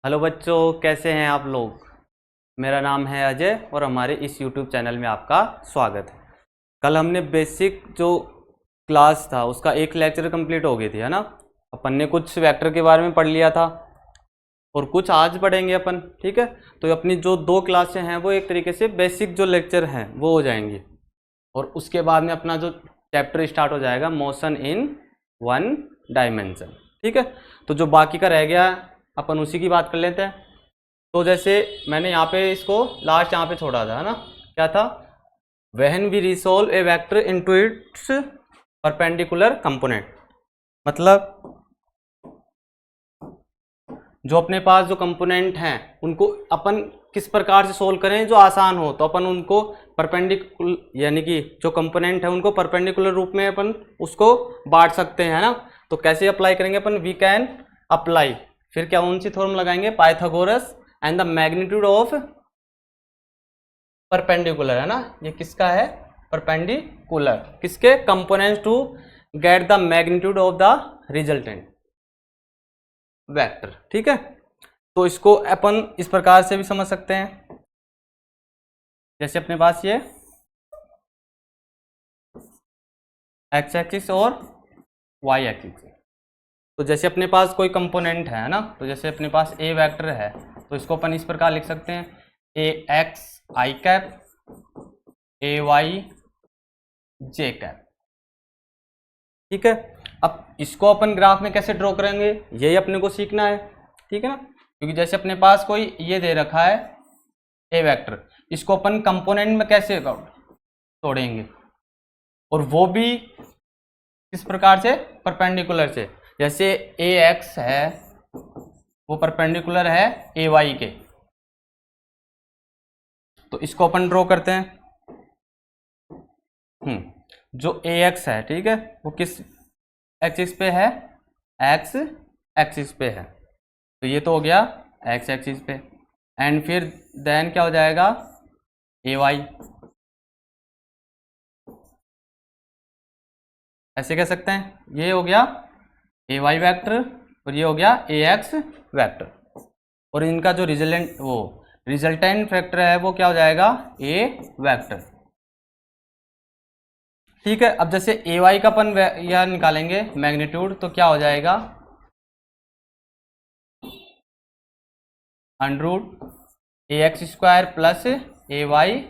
Hello बच्चों, कैसे हैं आप लोग। मेरा नाम है अजय और हमारे इस YouTube चैनल में आपका स्वागत है। कल हमने बेसिक जो क्लास था उसका एक लेक्चर कंप्लीट हो गई थी, है ना। अपन ने कुछ वेक्टर के बारे में पढ़ लिया था और कुछ आज पढ़ेंगे अपन, ठीक है। तो अपनी जो दो क्लासें हैं वो एक तरीके से बेसिक जो लेक्चर हैं वो हो जाएंगी और उसके बाद में अपना जो चैप्टर स्टार्ट हो जाएगा मोशन इन वन डायमेंशन, ठीक है। तो जो बाकी का रह गया अपन उसी की बात कर लेते हैं। तो जैसे मैंने यहाँ पे इसको लास्ट यहाँ पे छोड़ा था, है ना। क्या था, when we resolve a vector into its perpendicular component. मतलब जो अपने पास जो कंपोनेंट हैं उनको अपन किस प्रकार से सोल्व करें जो आसान हो। तो अपन उनको परपेंडिकुलर यानी कि जो कंपोनेंट है उनको परपेंडिकुलर रूप में अपन उसको बांट सकते हैं, है ना। तो कैसे अप्लाई करेंगे अपन, वी कैन अप्लाई, फिर क्या कौन सी थ्योरम लगाएंगे, Pythagoras and the magnitude of perpendicular, है ना। ये किसका है, परपेंडिकुलर, किसके components to get the magnitude of the resultant vector, ठीक है। तो इसको अपन इस प्रकार से भी समझ सकते हैं, जैसे अपने पास ये एक्स एक्सिस और वाई एक्सिस। तो जैसे अपने पास कोई कंपोनेंट है ना, तो जैसे अपने पास ए वेक्टर है तो इसको अपन इस प्रकार लिख सकते हैं, a x I cap a y J cap, ठीक है। अब इसको अपन ग्राफ में कैसे ड्रॉ करेंगे यही अपने को सीखना है, ठीक है ना। क्योंकि जैसे अपने पास कोई ये दे रखा है ए वेक्टर, इसको अपन कंपोनेंट में कैसे तोड़ेंगे और वो भी किस प्रकार से, परपेंडिकुलर से। जैसे ए एक्स है वो परपेंडिकुलर है ए वाई के, तो इसको अपन ड्रॉ करते हैं। जो ए एक्स है, ठीक है, वो किस एक्सिस पे है, एक्स एक्सिस पे है, तो ये तो हो गया एक्स एक्सिस पे। एंड फिर देन क्या हो जाएगा, ए वाई, ऐसे कह सकते हैं, ये हो गया ए वाई वैक्टर और ये हो गया ए एक्स वैक्टर। और इनका जो रिजल्टेंट फैक्टर है वो क्या हो जाएगा, ए वैक्टर, ठीक है। अब जैसे ए वाई का अपन यह निकालेंगे मैग्नीट्यूड, तो क्या हो जाएगा, under A x square plus a y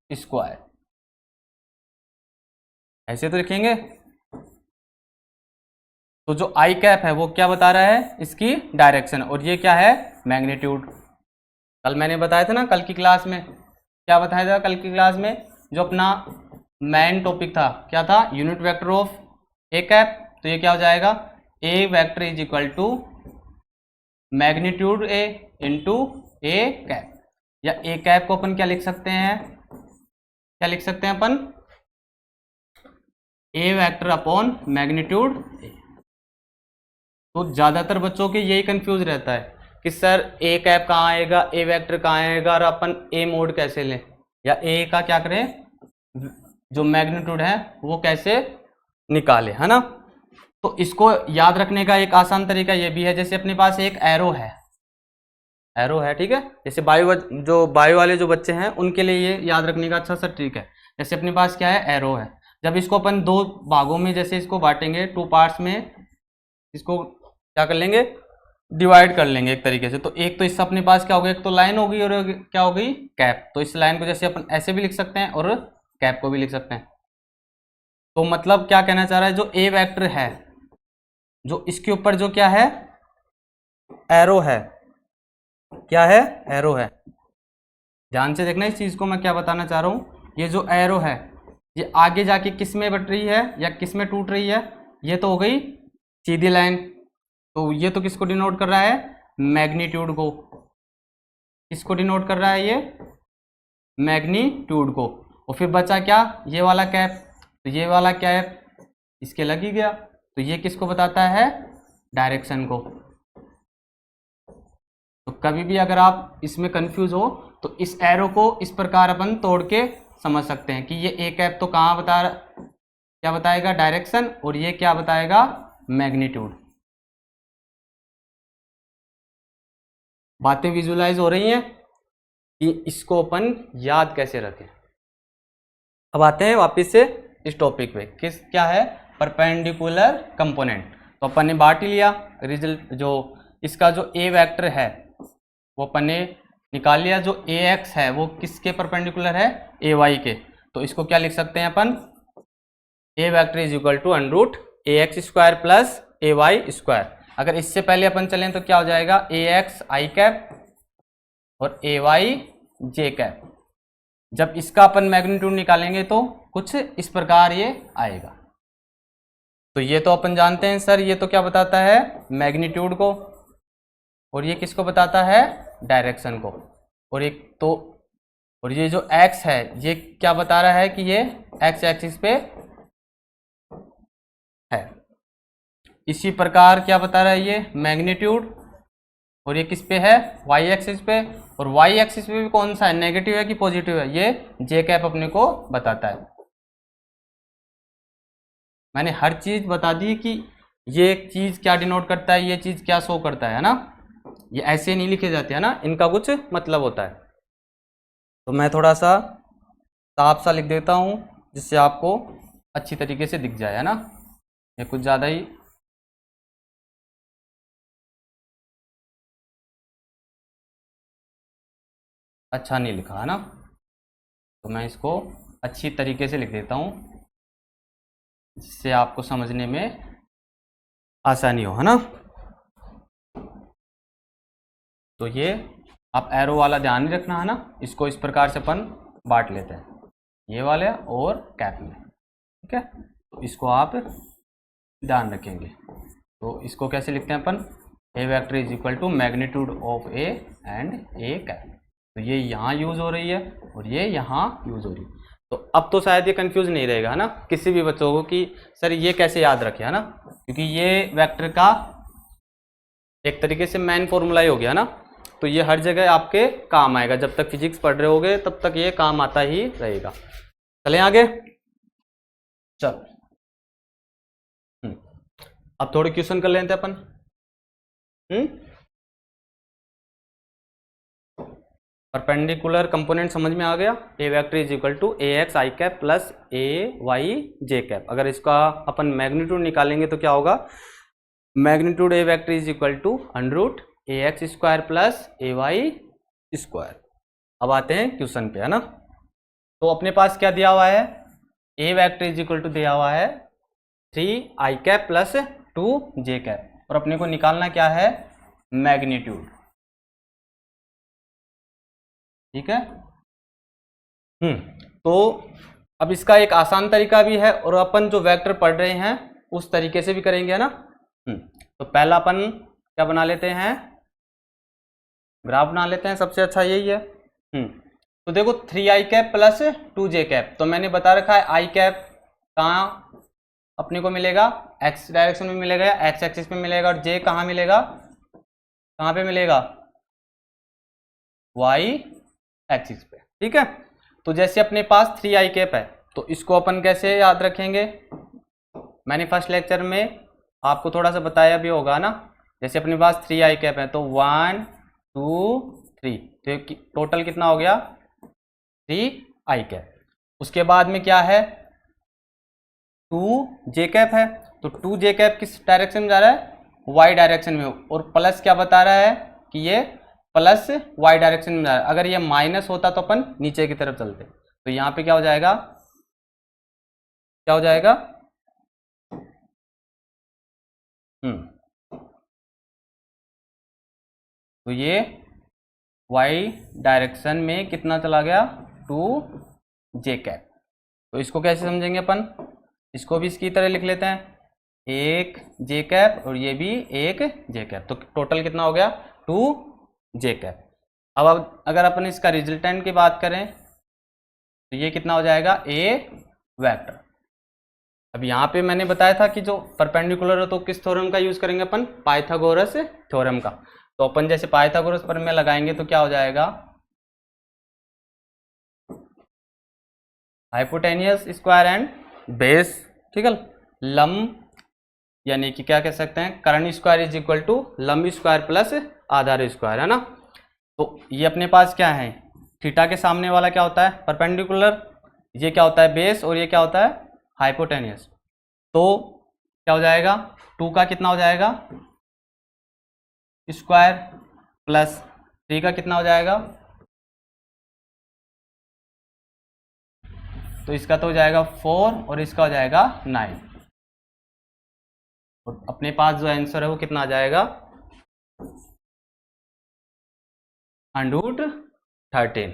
square, ऐसे तो लिखेंगे। तो जो आई कैप है वो क्या बता रहा है, इसकी डायरेक्शन, और ये क्या है, मैग्नीट्यूड। कल मैंने बताया था ना, कल की क्लास में क्या बताया था, कल की क्लास में जो अपना मेन टॉपिक था क्या था, unit vector of a cap. तो ये क्या हो जाएगा, a vector is equal to magnitude a into a cap, या ए कैप को अपन क्या लिख सकते हैं, क्या लिख सकते हैं अपन, ए वेक्टर अपॉन मैग्नीट्यूड ए। तो ज़्यादातर बच्चों के यही कंफ्यूज रहता है कि सर ए कैप कहाँ आएगा, ए वेक्टर कहाँ आएगा, और अपन ए मोड कैसे लें, या ए का क्या करें, जो मैग्नीट्यूड है वो कैसे निकाले, है ना। तो इसको याद रखने का एक आसान तरीका ये भी है, जैसे अपने पास एक एरो है, ठीक है। जैसे बायो वाले जो बच्चे हैं उनके लिए ये याद रखने का अच्छा सा ट्रिक है। जैसे अपने पास क्या है, एरो है, जब इसको अपन दो भागों में जैसे इसको बांटेंगे, टू पार्ट्स में, इसको क्या कर लेंगे, डिवाइड कर लेंगे एक तरीके से। तो एक तो इससे अपने पास क्या होगा, एक तो लाइन होगी और क्या होगी, कैप। तो इस लाइन को जैसे अपन ऐसे भी लिख सकते हैं और कैप को भी लिख सकते हैं। तो मतलब क्या कहना चाह रहा है, जो ए वेक्टर है, जो इसके ऊपर जो क्या है, एरो है, क्या है, एरो है। ध्यान से देखना इस चीज को, मैं क्या बताना चाह रहा हूं, ये जो एरो है ये आगे जाके किस में बट रही है या किस में टूट रही है, ये तो हो गई सीधी लाइन। तो ये तो किसको डिनोट कर रहा है, मैग्नीट्यूड को, किसको डिनोट कर रहा है, ये मैग्नीट्यूड को। और फिर बचा क्या, ये वाला कैप, तो ये वाला कैप इसके लग ही गया, तो ये किसको बताता है, डायरेक्शन को। तो कभी भी अगर आप इसमें कंफ्यूज हो तो इस एरो को इस प्रकार अपन तोड़ के समझ सकते हैं कि ये ए कैप तो कहाँ क्या बताएगा, डायरेक्शन, और ये क्या बताएगा, मैग्नीट्यूड। बातें विजुलाइज हो रही हैं कि इसको अपन याद कैसे रखें। अब आते हैं वापस से इस टॉपिक पे, क्या है परपेंडिकुलर कंपोनेंट। तो अपन ने बांट ही लिया रिजल्ट, जो इसका जो ए वेक्टर है वो अपन ने निकाल लिया, जो ए एक्स है वो किसके परपेंडिकुलर है, ए वाई के। तो इसको क्या लिख सकते हैं अपन, a vector is equal to under root a x square plus a y square. अगर इससे पहले अपन चलें तो क्या हो जाएगा, ए एक्स आई कैप और ए वाई जे कैप। जब इसका अपन मैग्नीट्यूड निकालेंगे तो कुछ इस प्रकार ये आएगा। तो ये तो अपन जानते हैं सर, ये तो क्या बताता है मैग्नीट्यूड को, और ये किसको बताता है डायरेक्शन को। और एक तो और ये जो x है ये क्या बता रहा है कि ये x एक्सिस पे है। इसी प्रकार क्या बता रहा है ये मैग्नीट्यूड, और ये किस पे है y एक्सिस पे, और y एक्सिस पे भी कौन सा है, नेगेटिव है कि पॉजिटिव है, ये j कैप अपने को बताता है। मैंने हर चीज बता दी कि ये एक चीज क्या डिनोट करता है, ये चीज क्या शो करता है ना। ये ऐसे नहीं लिखे जाते हैं ना, इनका कुछ मतलब होता है। तो मैं थोड़ा सा साफ सा लिख देता हूँ जिससे आपको अच्छी तरीके से दिख जाए, है ना। ये कुछ ज़्यादा ही अच्छा नहीं लिखा है ना, तो मैं इसको अच्छी तरीके से लिख देता हूँ जिससे आपको समझने में आसानी हो, है ना। तो ये आप एरो वाला ध्यान नहीं रखना है ना, इसको इस प्रकार से अपन बांट लेते हैं, ये वाले और कैप में, ठीक है। तो इसको आप ध्यान रखेंगे। तो इसको कैसे लिखते हैं अपन, a vector is equal to magnitude of a and a cap. तो ये यहाँ यूज हो रही है और ये यहाँ यूज हो रही है। तो अब तो शायद ये कंफ्यूज नहीं रहेगा, है ना, किसी भी बच्चों को कि सर ये कैसे याद रखे, है ना, क्योंकि ये वेक्टर का एक तरीके से मेन फॉर्मूला ही हो गया ना। तो ये हर जगह आपके काम आएगा, जब तक फिजिक्स पढ़ रहे होगे तब तक ये काम आता ही रहेगा। चलें आगे, चल अब थोड़े क्वेश्चन कर लेते हैं अपन। परपेंडिकुलर कंपोनेंट समझ में आ गया, a vector is equal to a x I cap plus a y J cap. अगर इसका अपन मैग्नीट्यूड निकालेंगे तो क्या होगा, magnitude a vector is equal to under root a x square plus a y square. अब आते हैं क्वेश्चन पे, है ना। तो अपने पास क्या दिया हुआ है, a vector is equal to दिया हुआ है 3 i cap plus 2 J cap, और अपने को निकालना क्या है मैग्नीट्यूड, ठीक है। तो अब इसका एक आसान तरीका भी है, और अपन जो वेक्टर पढ़ रहे हैं उस तरीके से भी करेंगे, है ना। तो पहला अपन क्या बना लेते हैं, ग्राफ बना लेते हैं, सबसे अच्छा यही है। तो देखो 3 i cap plus 2 J cap, तो मैंने बता रखा है आई कैप कहाँ अपने को मिलेगा, एक्स डायरेक्शन में मिलेगा, एक्स एक्सिस में मिलेगा, और जे कहाँ मिलेगा, कहाँ पे मिलेगा, वाई एक्सिस पे, ठीक है। तो जैसे अपने पास 3 आई कैप है तो इसको अपन कैसे याद रखेंगे, मैंने फर्स्ट लेक्चर में आपको थोड़ा सा बताया भी होगा ना। जैसे अपने पास 3 आई कैप है तो 1 2 3, तो टोटल कितना हो गया 3 आई कैप। उसके बाद में क्या है 2 जे कैप है, तो 2 जे कैप किस डायरेक्शन में जा रहा है, वाई डायरेक्शन में, और प्लस क्या बता रहा है कि ये प्लस वाई डायरेक्शन में जा रहा है। अगर ये माइनस होता तो अपन नीचे की तरफ चलते, तो यहाँ पे क्या हो जाएगा, क्या हो जाएगा, तो ये वाई डायरेक्शन में कितना चला गया 2 जे कैप। तो इसको कैसे समझेंगे अपन, इसको भी इसकी तरह लिख लेते हैं, एक जे कैप और ये भी एक जे कैप, तो टोटल कितना हो गया 2 जे कैप। अब अगर अपन इसका रिजल्टेंट की बात करें तो ये कितना हो जाएगा ए वेक्टर। अब यहाँ पे मैंने बताया था कि जो परपेंडिकुलर है तो किस थ्योरम का यूज करेंगे अपन, पाइथागोरस थ्योरम का। तो अपन जैसे पाइथागोरस पर में लगाएंगे तो क्या हो जाएगा, हाइपोटेनियस स्क्वायर एंड बेस, ठीक है, लंब यानी कि क्या कह सकते हैं कर्ण स्क्वायर इज इक्वल टू लंब स्क्वायर प्लस आधार स्क्वायर, है ना। तो ये अपने पास क्या है, थीटा के सामने वाला क्या होता है, परपेंडिकुलर, ये क्या होता है, बेस, और ये क्या होता है, हाइपोटेनियस। तो क्या हो जाएगा, 2 का कितना हो जाएगा, स्क्वायर, प्लस 3 का कितना हो जाएगा, तो इसका तो हो जाएगा 4 और इसका हो जाएगा 9। और अपने पास जो आंसर है वो कितना आ जाएगा, √13।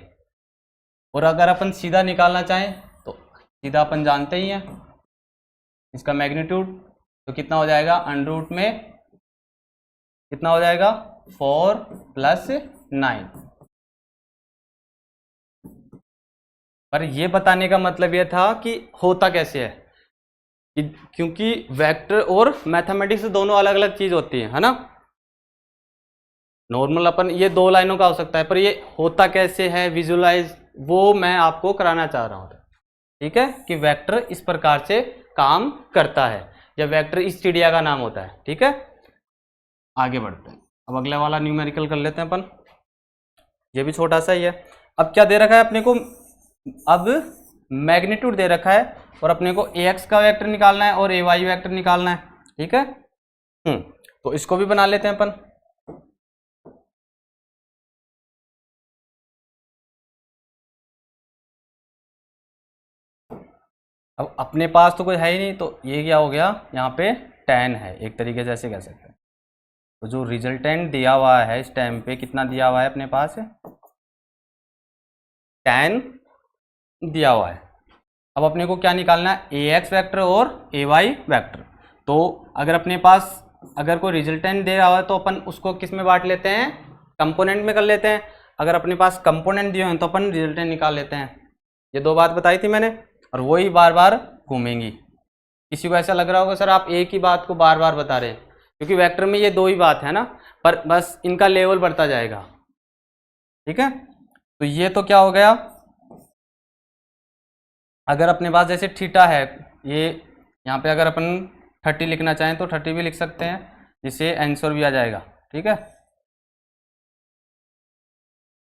और अगर अपन सीधा निकालना चाहें तो सीधा अपन जानते ही हैं इसका मैग्नीट्यूड, तो कितना हो जाएगा, अंडर में कितना हो जाएगा, 4 + 9। पर ये बताने का मतलब ये था कि होता कैसे है, कि क्योंकि वेक्टर और मैथमेटिक्स दोनों अलग अलग चीज होती है ना। नॉर्मल अपन ये 2 लाइनों का हो सकता है, पर ये होता कैसे है विजुलाइज, वो मैं आपको कराना चाह रहा हूँ। ठीक है, कि वेक्टर इस प्रकार से काम करता है, या वेक्टर इस चिड़िया का नाम होता है। ठीक है, आगे बढ़ते हैं। अब अगला वाला न्यूमेरिकल कर लेते हैं अपन, ये भी छोटा सा ही है। अब क्या दे रखा है अपने को, अब मैग्नीट्यूड दे रखा है और अपने को ax का वेक्टर निकालना है और ay वेक्टर निकालना है। ठीक है, तो इसको भी बना लेते हैं अपन। अब अपने पास तो कोई है ही नहीं, तो ये क्या हो गया, यहाँ पे tan है, एक तरीके से ऐसे कह सकते हैं। तो जो रिजल्टेंट दिया हुआ है इस टाइम पे, कितना दिया हुआ है अपने पास, tan दिया हुआ है। अब अपने को क्या निकालना है, ax वेक्टर और ay वेक्टर। तो अगर अपने पास अगर कोई रिजल्टेंट दे रहा है तो अपन उसको किस में बांट लेते हैं, कंपोनेंट में कर लेते हैं। अगर अपने पास कंपोनेंट दिए हैं तो अपन रिजल्टेंट निकाल लेते हैं। ये 2 बात बताई थी मैंने, और वही बार बार घूमेंगी। किसी को ऐसा लग रहा होगा सर आप एक ही बात को बार बार बता रहे हैं, क्योंकि वेक्टर में ये 2 ही बात है ना, पर बस इनका लेवल बढ़ता जाएगा। ठीक है, तो ये तो क्या हो गया, अगर अपने पास जैसे थीटा है, ये यहाँ पे अगर अपन 30 लिखना चाहें तो 30 भी लिख सकते हैं, जिससे आंसर भी आ जाएगा। ठीक है,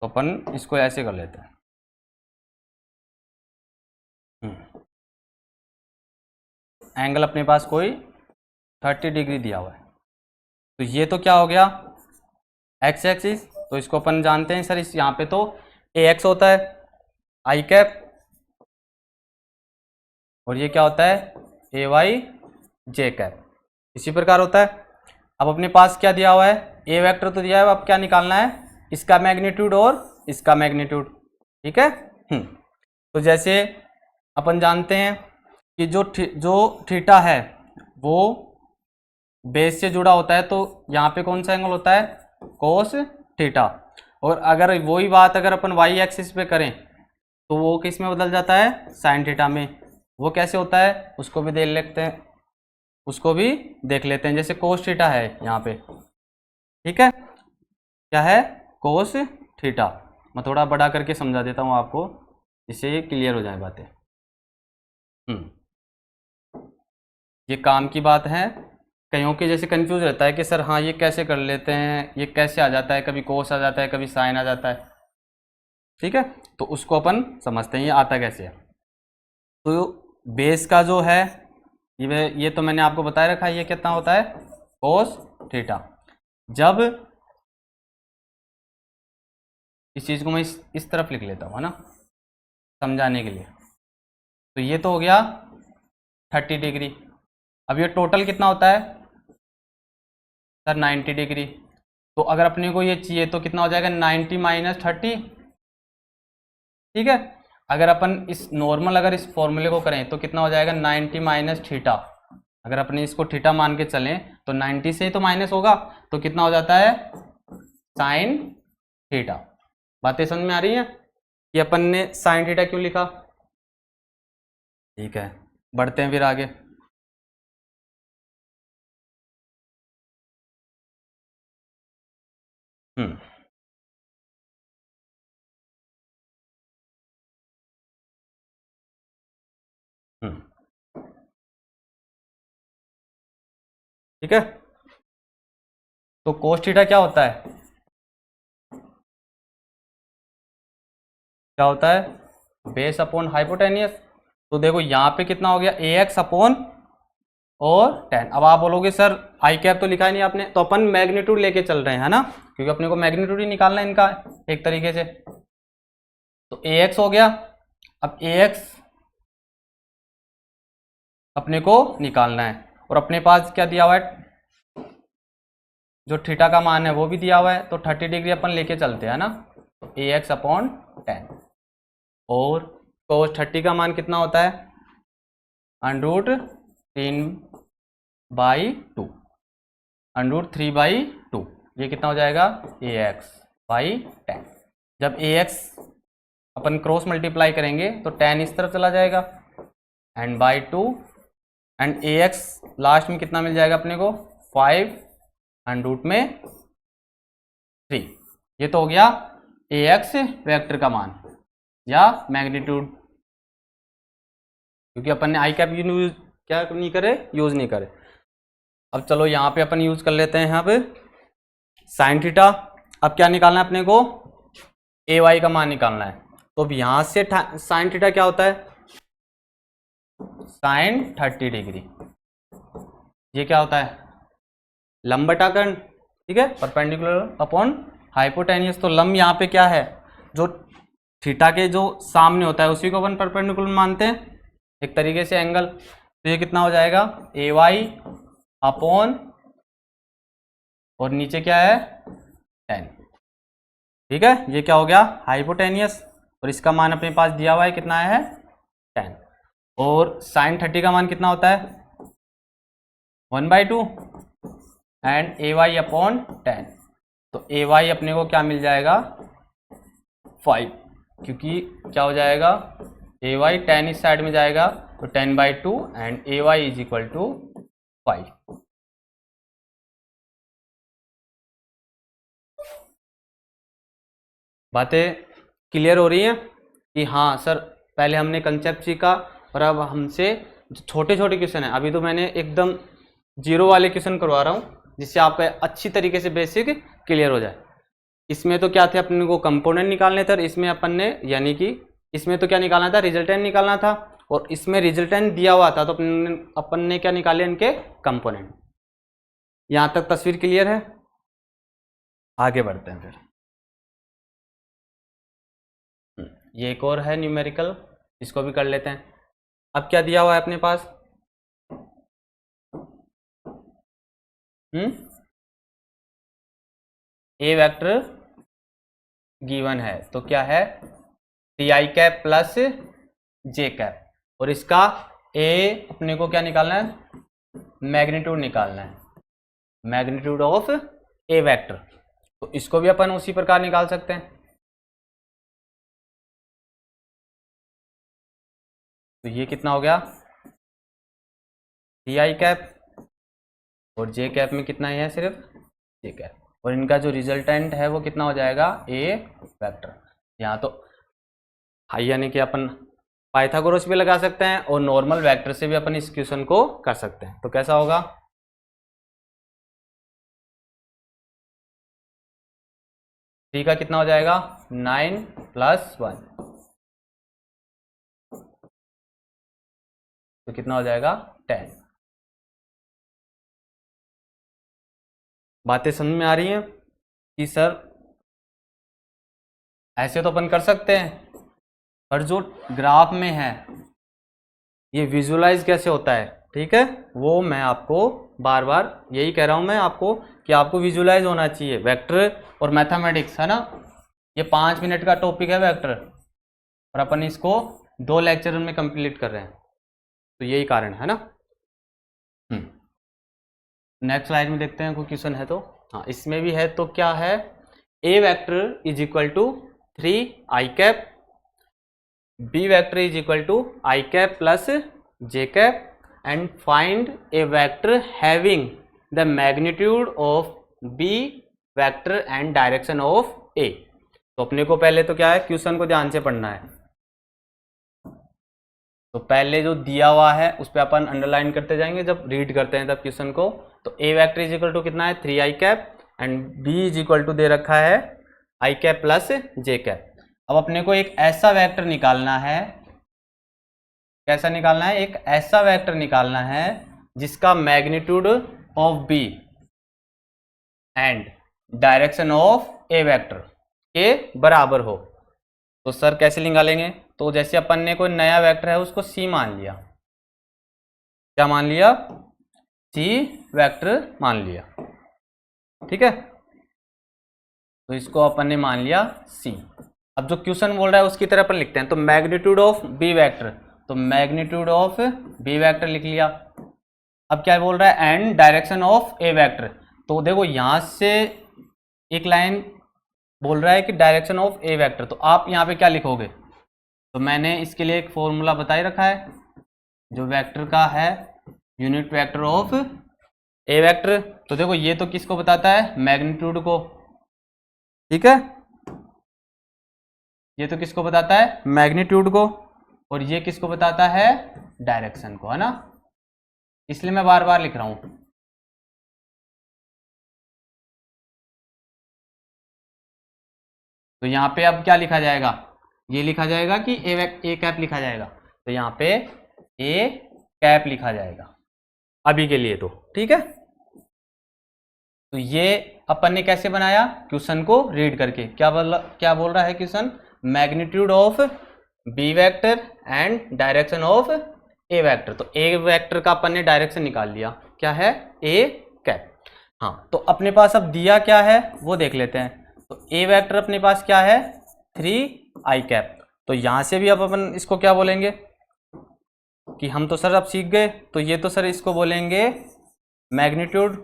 तो अपन इसको ऐसे कर लेते हैं। एंगल अपने पास कोई 30 डिग्री दिया हुआ है, तो ये तो क्या हो गया, एक्स एक्सिस। तो इसको अपन जानते हैं सर, इस यहाँ पे तो ax होता है आई कैप, और ये क्या होता है, ay जे कैप, इसी प्रकार होता है। अब अपने पास क्या दिया हुआ है, ए वेक्टर तो दिया है, अब क्या निकालना है, इसका मैग्नीट्यूड और इसका मैग्नीट्यूड। ठीक है, तो जैसे अपन जानते हैं कि जो थीटा है वो बेस से जुड़ा होता है, तो यहाँ पे कौन सा एंगल होता है, कोस थीटा। और अगर वही बात अगर अपन वाई एक्सिस पे करें तो वो किस में बदल जाता है, साइन थीटा में। वो कैसे होता है उसको भी देख लेते हैं, उसको भी देख लेते हैं। जैसे कोस थीटा है यहाँ पे, ठीक है, क्या है, कोस थीटा। मैं थोड़ा बड़ा करके समझा देता हूँ आपको, जिससे ये क्लियर हो जाए बातें। ये काम की बात है। कईयों के जैसे कंफ्यूज रहता है कि सर हाँ ये कैसे कर लेते हैं, ये कैसे आ जाता है, कभी कोस आ जाता है, कभी साइन आ जाता है। ठीक है, तो उसको अपन समझते हैं ये आता कैसे है। तो बेस का जो है ये तो मैंने आपको बताया रखा है, ये कितना होता है, कोस थीटा। जब इस चीज़ को मैं इस तरफ लिख लेता हूँ, है ना, समझाने के लिए। तो ये तो हो गया 30 डिग्री। अब ये टोटल कितना होता है सर, 90 डिग्री। तो अगर अपने को ये चाहिए तो कितना हो जाएगा, 90 - 30। ठीक है, अगर अपन इस नॉर्मल अगर इस फॉर्मूले को करें तो कितना हो जाएगा, 90 - थीटा। अगर अपने इसको थीटा मान के चलें तो 90 से ही तो माइनस होगा, तो कितना हो जाता है, साइन थीटा। बातें समझ में आ रही हैं कि अपन ने साइन थीटा क्यों लिखा। ठीक है, बढ़ते हैं फिर आगे। हम्म हम्म ठीक है, तो कोस थीटा क्या होता है, क्या होता है, बेस अपॉन हाइपोटेनियस। तो देखो यहाँ पे कितना हो गया, ax अपॉन और 10। अब आप बोलोगे सर आई कैप तो लिखा ही नहीं आपने, तो अपन मैग्नीट्यूड लेके चल रहे हैं है ना, क्योंकि अपने को मैग्नीट्यूड ही निकालना है इनका एक तरीके से। तो ax हो गया, अब ax अपने को निकालना है, और अपने पास क्या दिया हुआ है, जो थीटा का मान है वो भी दिया हुआ है, तो 30 डिग्री अपन लेके चलते हैं ना। तो ax अपॉन 10, और cos 30 का मान कितना होता है, √3/2, √3/2, ये कितना हो जाएगा, ax/10। जब ax अपन क्रॉस मल्टीप्लाई करेंगे तो 10 इस तरफ चला जाएगा, and by 2, and ax last में कितना मिल जाएगा अपने को, 5 एंड रूट में 3। ये तो हो गया ax वेक्टर का मान या मैग्नीट्यूड, क्योंकि अपन ने आई कैप यूज क्या नहीं करे, यूज नहीं करे। अब चलो यहाँ पे अपन यूज कर लेते हैं, यहाँ पे साइन थीटा। अब क्या निकालना है अपने को, ay का मान निकालना है। तो अब यहाँ से साइन थीटा क्या होता है, साइन 30 डिग्री। ये क्या होता है, लंब बटा कर्ण, ठीक है, परपेंडिकुलर अपॉन हाइपोटेनियस। तो लंब यहाँ पे क्या है, जो थीटा के जो सामने होता है उसी को अपन परपेंडिकुलर मानते हैं एक तरीके से एंगल। तो ये कितना हो जाएगा, ay अपॉन, और नीचे क्या है 10, ठीक है। ये क्या हो गया, हाइपोटेनियस, और इसका मान अपने पास दिया हुआ है कितना है 10। और साइन 30 का मान कितना होता है 1/2, एंड ay अपॉन 10। तो ay अपने को क्या मिल जाएगा 5, क्योंकि क्या हो जाएगा ay 10 इस साइड में जाएगा, तो 10/2 and ay is equal to 5। बातें क्लियर हो रही हैं कि हाँ सर, पहले हमने कंसेप्ट सीखा और अब हमसे छोटे छोटे क्वेश्चन है, अभी तो मैंने एकदम जीरो वाले क्वेश्चन करवा रहा हूँ जिससे आपका अच्छी तरीके से बेसिक क्लियर हो जाए। इसमें तो क्या थे, अपने को कंपोनेंट निकालने थे, और इसमें अपन ने यानी कि इसमें तो क्या निकालना था, रिजल्टेंट निकालना था, और इसमें रिजल्टेंट दिया हुआ था तो अपन ने क्या निकाले, इनके कंपोनेंट। यहाँ तक तस्वीर क्लियर है, आगे बढ़ते हैं फिर। ये एक और है न्यूमेरिकल, इसको भी कर लेते हैं। अब क्या दिया हुआ है अपने पास, ए वेक्टर गिवन है, तो क्या है T cap plus j cap, और इसका ए अपने को क्या निकालना है, मैग्नीट्यूड निकालना है, मैग्नीट्यूड ऑफ ए वेक्टर। तो इसको भी अपन उसी प्रकार निकाल सकते हैं। तो ये कितना हो गया, टी कैप, और जे कैप में कितना है, सिर्फ जे कैप, और इनका जो रिजल्टेंट है वो कितना हो जाएगा, ए वेक्टर। यहाँ तो यानी कि अपन पाइथागोरस भी लगा सकते हैं और नॉर्मल वेक्टर से भी अपन इस क्वेश्चन को कर सकते हैं। तो कैसा होगा, टी का कितना हो जाएगा 9 + 1, तो कितना हो जाएगा 10। बातें समझ में आ रही हैं कि सर ऐसे तो अपन कर सकते हैं, पर जो ग्राफ में है ये विजुअलाइज कैसे होता है, ठीक है, वो मैं आपको बार बार यही कह रहा हूं मैं आपको कि आपको विजुअलाइज होना चाहिए वेक्टर और मैथमेटिक्स, है ना। ये 5 मिनट का टॉपिक है वेक्टर, और अपन इसको 2 लेक्चर में कंप्लीट कर रहे हैं, तो यही कारण है ना। नेक्स्ट स्लाइड में देखते हैं कोई क्वेश्चन है तो। हाँ, इसमें भी है, तो क्या है, a vector is equal to 3 i cap, b vector is equal to i cap plus j cap, and find a vector having the magnitude of B vector and direction of a. तो अपने को पहले तो क्या है, question को ध्यान से पढ़ना है। तो पहले जो दिया हुआ है उस पर अपन अंडरलाइन करते जाएंगे जब रीड करते हैं तब क्वेश्चन को। तो ए वेक्टर इज इक्वल टू कितना है 3 i cap, and b is equal to दे रखा है i cap plus j cap. अब अपने को एक ऐसा वेक्टर निकालना है, कैसा निकालना है, एक ऐसा वेक्टर निकालना है जिसका magnitude of B and direction of A vector के बराबर हो। तो सर कैसे निकालेंगे? तो जैसे अपन ने कोई नया वेक्टर है उसको सी मान लिया, क्या मान लिया? सी वेक्टर मान लिया, ठीक है। तो इसको अपन ने मान लिया सी। अब जो क्वेश्चन बोल रहा है उसकी तरह अपन लिखते हैं। तो मैग्नीट्यूड ऑफ बी वेक्टर, तो मैग्नीट्यूड ऑफ बी वेक्टर लिख लिया। अब क्या बोल रहा है? And direction of A vector. तो देखो यहां से एक लाइन बोल रहा है कि डायरेक्शन ऑफ ए वेक्टर, तो आप यहाँ पे क्या लिखोगे? तो मैंने इसके लिए एक फॉर्मूला बता ही रखा है जो वेक्टर का है, unit vector of A vector. तो देखो ये तो किसको बताता है? मैग्नीट्यूड को, ठीक है। ये तो किसको बताता है? मैग्नीट्यूड को। और ये किसको बताता है? डायरेक्शन को, है ना। इसलिए मैं बार बार लिख रहा हूं। तो यहाँ पे अब क्या लिखा जाएगा? ये लिखा जाएगा कि ए कैप लिखा जाएगा। तो यहाँ पे ए कैप लिखा जाएगा अभी के लिए, तो ठीक है। तो ये अपन ने कैसे बनाया? क्वेश्चन को रीड करके। क्या बोल रहा है question? Magnitude of B vector and direction of A vector. तो ए वेक्टर का अपन ने डायरेक्शन निकाल लिया, क्या है? A cap. हाँ, तो अपने पास अब दिया क्या है वो देख लेते हैं। तो ए वेक्टर अपने पास क्या है? 3i cap. तो यहां से भी अब अपन इसको क्या बोलेंगे कि हम तो सर अब सीख गए, तो ये तो सर इसको बोलेंगे मैग्नीट्यूड,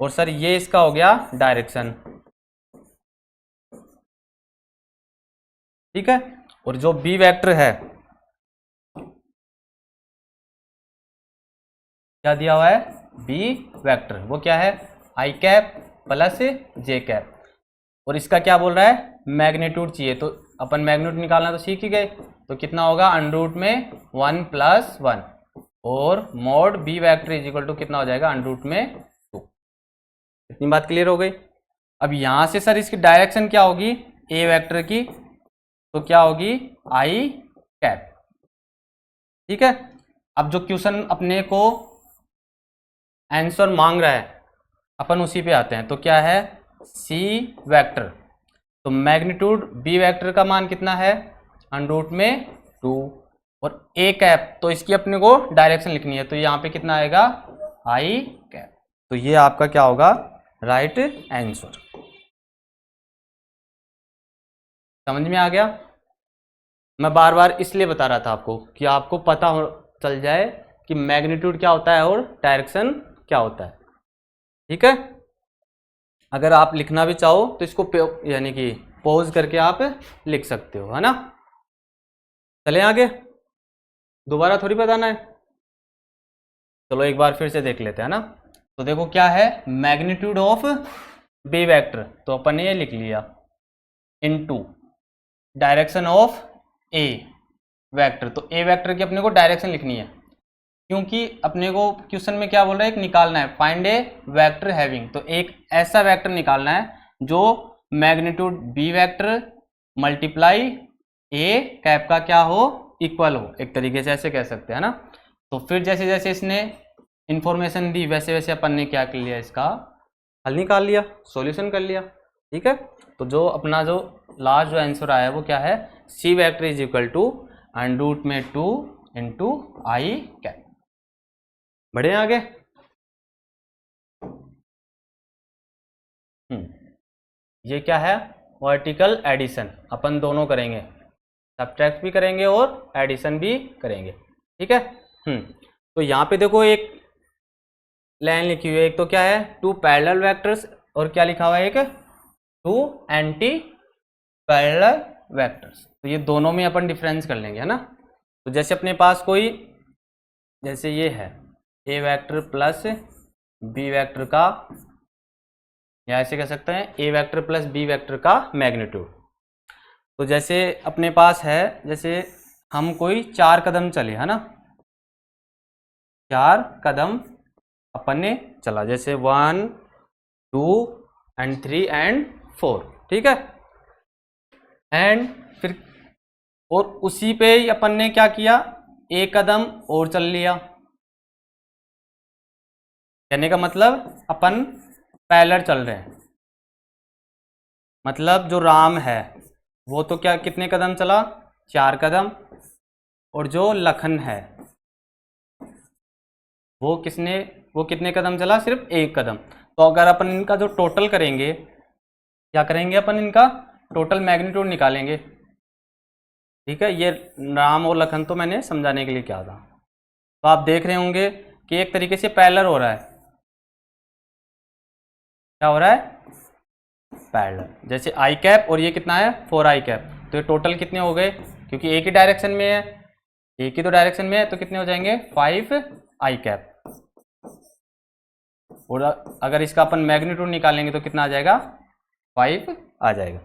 और सर ये इसका हो गया डायरेक्शन, ठीक है। और जो बी वेक्टर है क्या दिया हुआ है? बी वेक्टर, वो क्या है? I cap plus j cap. और इसका क्या बोल रहा है? मैग्नीट्यूड चाहिए। तो अपन मैग्नीट्यूड निकालना तो सीख ही गए। तो कितना होगा? अंडर रूट में 1 + 1, और mod B vector is equal to कितना हो जाएगा? अंडर रूट में 2। इतनी बात क्लियर हो गई। अब यहां से सर इसकी डायरेक्शन क्या होगी ए वेक्टर की? तो क्या होगी? आई कैप, ठीक है। अब जो क्वेश्चन अपने को आंसर मांग रहा है अपन उसी पे आते हैं। तो क्या है? C vector. तो मैग्नीट्यूड बी वेक्टर का मान कितना है? अंडर रूट में 2, और ए कैप तो इसकी अपने को डायरेक्शन लिखनी है। तो यहाँ पे कितना आएगा? आई कैप। तो ये आपका क्या होगा? Right answer. समझ में आ गया? मैं बार बार इसलिए बता रहा था आपको कि आपको पता हो चल जाए कि मैग्नीट्यूड क्या होता है और डायरेक्शन क्या होता है, ठीक है। अगर आप लिखना भी चाहो तो इसको यानी कि पॉज करके आप लिख सकते हो, है ना। चले आगे, दोबारा थोड़ी बताना है। चलो एक बार फिर से देख लेते हैं ना। तो देखो क्या है? मैग्नीट्यूड ऑफ बी वेक्टर, तो अपन ने ये लिख लिया, into direction of A vector. तो ए वेक्टर की अपने को डायरेक्शन लिखनी है, क्योंकि अपने को क्वेश्चन में क्या बोल रहा है? एक निकालना है, फाइंड ए वेक्टर हैविंग। तो एक ऐसा वेक्टर निकालना है जो magnitude B vector multiply A cap का क्या हो? इक्वल हो, एक तरीके से ऐसे कह सकते हैं ना। तो फिर जैसे जैसे इसने इंफॉर्मेशन दी वैसे वैसे अपन ने क्या कर लिया? इसका हल निकाल लिया, सॉल्यूशन कर लिया, ठीक है। तो जो अपना जो लास्ट जो आंसर आया वो क्या है? C vector is equal to under root में 2 इंटू आई कैप। बढ़े आगे। ये क्या है? Vertical addition. अपन दोनों करेंगे, सब्ट्रैक्ट भी करेंगे और एडिशन भी करेंगे, ठीक है। तो यहाँ पे देखो एक लाइन लिखी हुई है, एक तो क्या है? 2 पैरेलल वेक्टर्स, और क्या लिखा हुआ है? एक 2 एंटी पैरेलल वेक्टर्स। तो ये दोनों में अपन डिफरेंस कर लेंगे, है ना। तो जैसे अपने पास कोई, जैसे ये है a vector plus b vector का, या ऐसे कह सकते हैं a vector plus b vector का मैग्नीट्यूड। तो जैसे अपने पास है, जैसे हम कोई 4 कदम चले, है ना, 4 कदम अपन ने चला, जैसे 1 2 एंड 3 एंड 4, ठीक है। एंड फिर और उसी पे ही अपन ने क्या किया, एक कदम और चल लिया। कहने का मतलब अपन पैरेलल चल रहे हैं, मतलब जो राम है वो तो क्या कितने कदम चला, 4 कदम, और जो लखन है वो कितने कदम चला, सिर्फ 1 कदम। तो अगर अपन इनका जो टोटल करेंगे, क्या करेंगे अपन, इनका टोटल मैग्नीट्यूड निकालेंगे। ठीक है, ये राम और लखन तो मैंने समझाने के लिए किया था। तो आप देख रहे होंगे कि एक तरीके से पैरेलल हो रहा है। क्या हो रहा है, पैरेलल। जैसे आई कैप और ये कितना है, 4 आई कैप, तो ये टोटल कितने हो गए, क्योंकि एक ही डायरेक्शन में है, एक ही तो डायरेक्शन में है, तो कितने हो जाएंगे, 5 आई कैप। और अगर इसका अपन मैग्नीट्यूड निकालेंगे तो कितना आ जाएगा, 5 आ जाएगा।